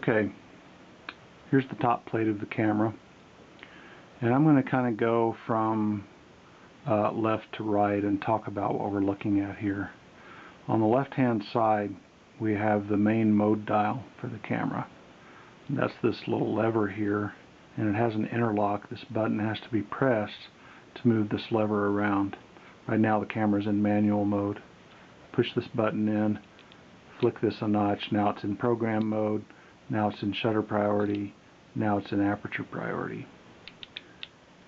Okay, here's the top plate of the camera, and I'm going to kind of go from left to right and talk about what we're looking at here. On the left hand side we have the main mode dial for the camera. That's this little lever here, and it has an interlock. This button has to be pressed to move this lever around. Right now the camera is in manual mode. Push this button in, flick this a notch, now it's in program mode, now it's in shutter priority, now it's in aperture priority.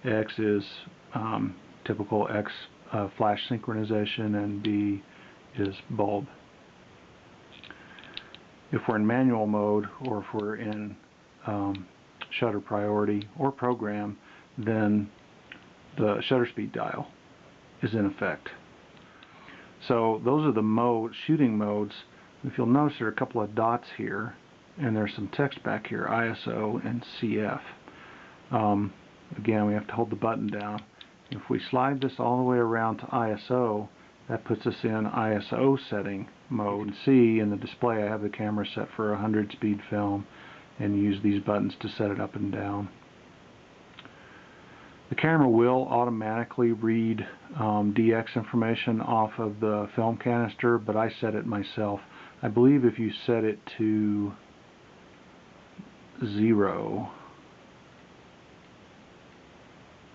X is typical X flash synchronization, and B is bulb. If we're in manual mode, or if we're in shutter priority or program, then the shutter speed dial is in effect. So those are the shooting modes. If you'll notice, there are a couple of dots here, and there's some text back here, ISO and CF. Again, we have to hold the button down. If we slide this all the way around to ISO, that puts us in ISO setting mode. You can see in the display I have the camera set for 100 speed film, and use these buttons to set it up and down. The camera will automatically read DX information off of the film canister, but I set it myself. I believe if you set it to 0,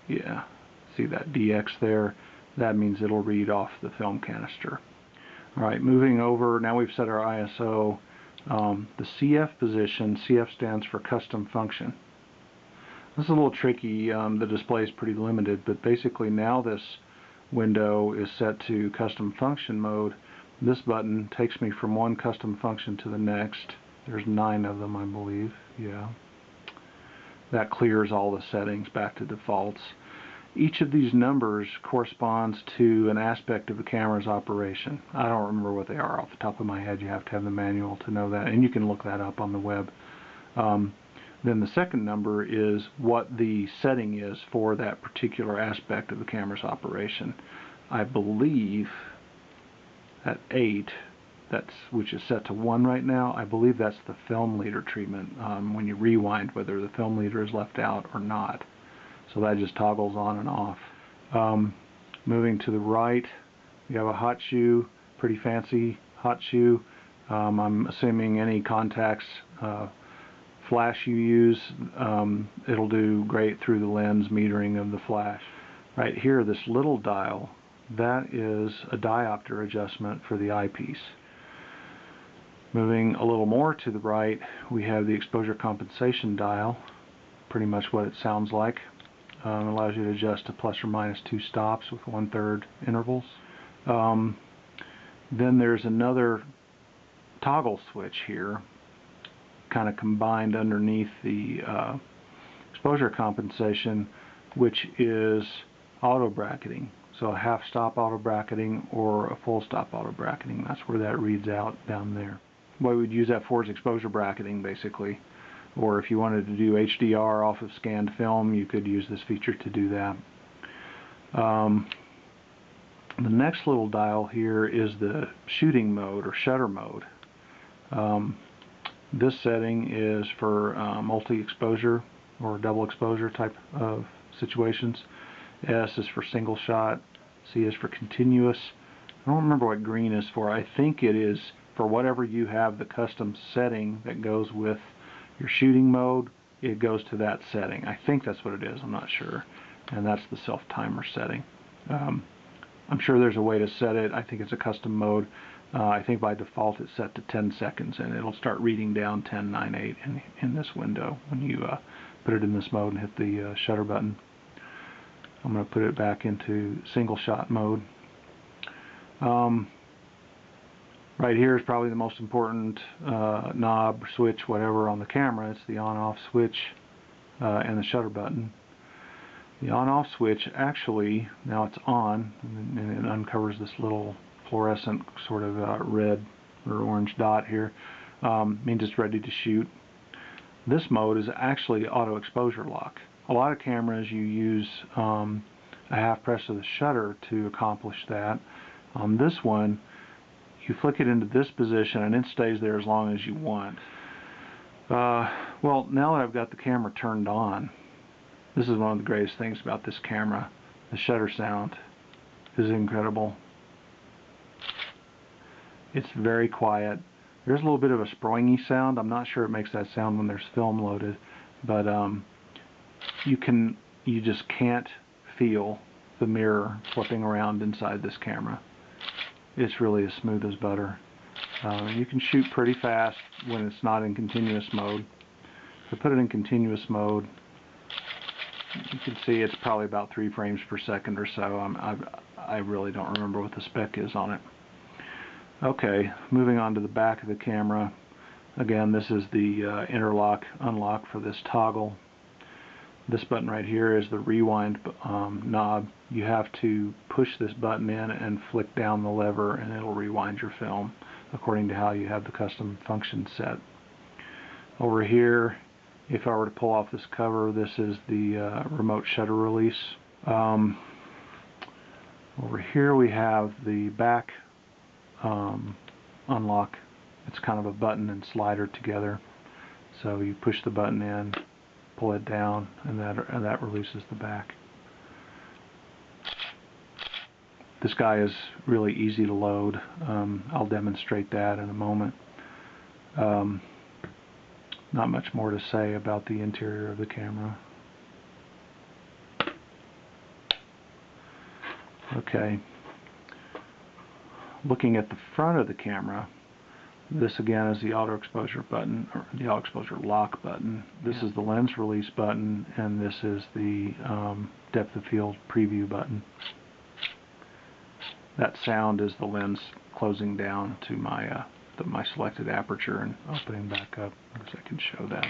yeah, see that DX there? That means it'll read off the film canister. Alright, moving over, now we've set our ISO. The CF position, CF stands for custom function. This is a little tricky. The display is pretty limited, but basically now this window is set to custom function mode. This button takes me from one custom function to the next. There's 9 of them, I believe. Yeah. That clears all the settings back to defaults. Each of these numbers corresponds to an aspect of the camera's operation. I don't remember what they are off the top of my head. You have to have the manual to know that, and you can look that up on the web. Then the second number is what the setting is for that particular aspect of the camera's operation. I believe at 8, which is set to 1 right now, I believe that's the film leader treatment, when you rewind, whether the film leader is left out or not. So that just toggles on and off. Moving to the right, we have a hot shoe, pretty fancy hot shoe. I'm assuming any Contax flash you use, it'll do great through the lens metering of the flash. Right here, this little dial, that is a diopter adjustment for the eyepiece. Moving a little more to the right, we have the exposure compensation dial, pretty much what it sounds like. It allows you to adjust to plus or minus 2 stops with 1/3 intervals. Then there's another toggle switch here, kind of combined underneath the exposure compensation, which is auto bracketing. So a half stop auto bracketing or a full stop auto bracketing. That's where that reads out down there. What we would use that for is exposure bracketing, basically. Or if you wanted to do HDR off of scanned film, you could use this feature to do that. The next little dial here is the shooting mode or shutter mode. This setting is for multi-exposure or double exposure type of situations. S is for single shot, C is for continuous. I don't remember what green is for. I think it is for whatever you have the custom setting that goes with your shooting mode, it goes to that setting. I think that's what it is, I'm not sure. And that's the self-timer setting. I'm sure there's a way to set it. I think it's a custom mode. I think by default it's set to 10 seconds, and it'll start reading down 10, 9, 8 in this window when you put it in this mode and hit the shutter button. I'm going to put it back into single shot mode. Right here is probably the most important knob, switch, whatever on the camera. It's the on-off switch and the shutter button. The on-off switch actually, now it's on, and it uncovers this little fluorescent sort of red or orange dot here. Means it's ready to shoot. This mode is actually auto exposure lock. A lot of cameras you use a half press of the shutter to accomplish that. On this one, you flick it into this position and it stays there as long as you want. Well, now that I've got the camera turned on, this is one of the greatest things about this camera. The shutter sound is incredible. It's very quiet. There's a little bit of a springy sound. I'm not sure it makes that sound when there's film loaded, but you just can't feel the mirror flipping around inside this camera. It's really as smooth as butter. You can shoot pretty fast when it's not in continuous mode. If I put it in continuous mode, you can see it's probably about 3 frames per second or so. I really don't remember what the spec is on it. Okay, moving on to the back of the camera. Again, this is the interlock, unlock for this toggle. This button right here is the rewind knob. You have to push this button in and flick down the lever and it'll rewind your film according to how you have the custom function set. Over here, if I were to pull off this cover, this is the remote shutter release. Over here we have the back unlock. It's kind of a button and slider together. So you push the button in, pull it down, and that releases the back. This guy is really easy to load. I'll demonstrate that in a moment. Not much more to say about the interior of the camera. Okay. Looking at the front of the camera, this again is the auto exposure button, or the auto exposure lock button. This is the lens release button, and this is the depth of field preview button. That sound is the lens closing down to my my selected aperture and opening back up. I guess I can show that.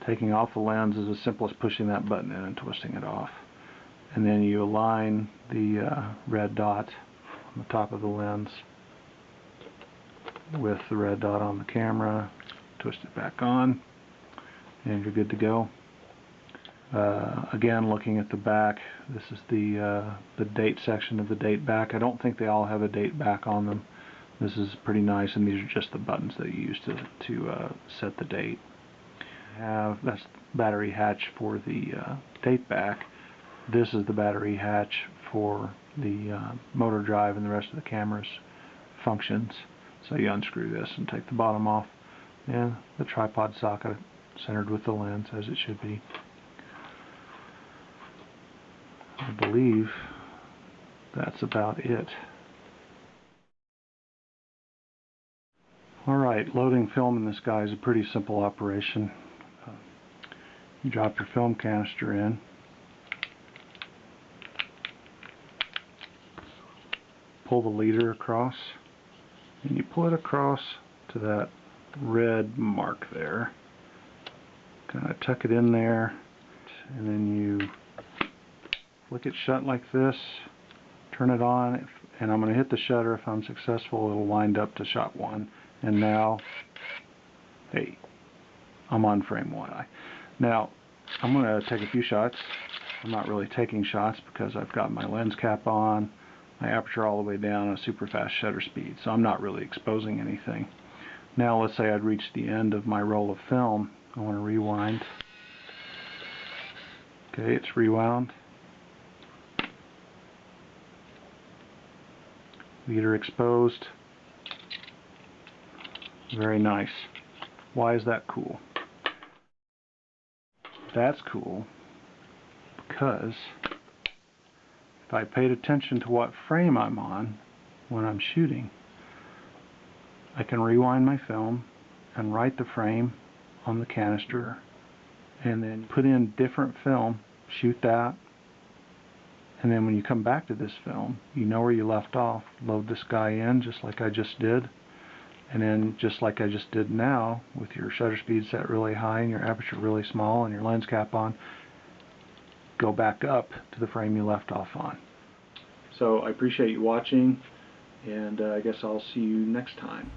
Taking off the lens is as simple as pushing that button in and twisting it off. And then you align the red dot on the top of the lens with the red dot on the camera, twist it back on, and you're good to go. Again, looking at the back, this is the date section of the date back. I don't think they all have a date back on them. This is pretty nice, and these are just the buttons that you use to set the date. That's the battery hatch for the date back. This is the battery hatch for the motor drive and the rest of the camera's functions. So you unscrew this and take the bottom off, and the tripod socket centered with the lens as it should be. I believe that's about it. Alright, loading film in this guy is a pretty simple operation. You drop your film canister in, pull the leader across, and you pull it across to that red mark there. Kind of tuck it in there, and then you flick it shut like this, turn it on, and I'm going to hit the shutter. If I'm successful, it'll wind up to shot 1. And now, hey, I'm on frame 1. Now, I'm going to take a few shots. I'm not really taking shots because I've got my lens cap on, my aperture all the way down, and a super fast shutter speed, so I'm not really exposing anything. Now, let's say I'd reached the end of my roll of film. I want to rewind. Okay, it's rewound. Leader exposed. Very nice. Why is that cool? That's cool because if I paid attention to what frame I'm on when I'm shooting, I can rewind my film and write the frame on the canister and then put in different film, shoot that, and then when you come back to this film, you know where you left off, load this guy in just like I just did. And then, just like I just did now, with your shutter speed set really high and your aperture really small and your lens cap on, go back up to the frame you left off on. So I appreciate you watching, and I guess I'll see you next time.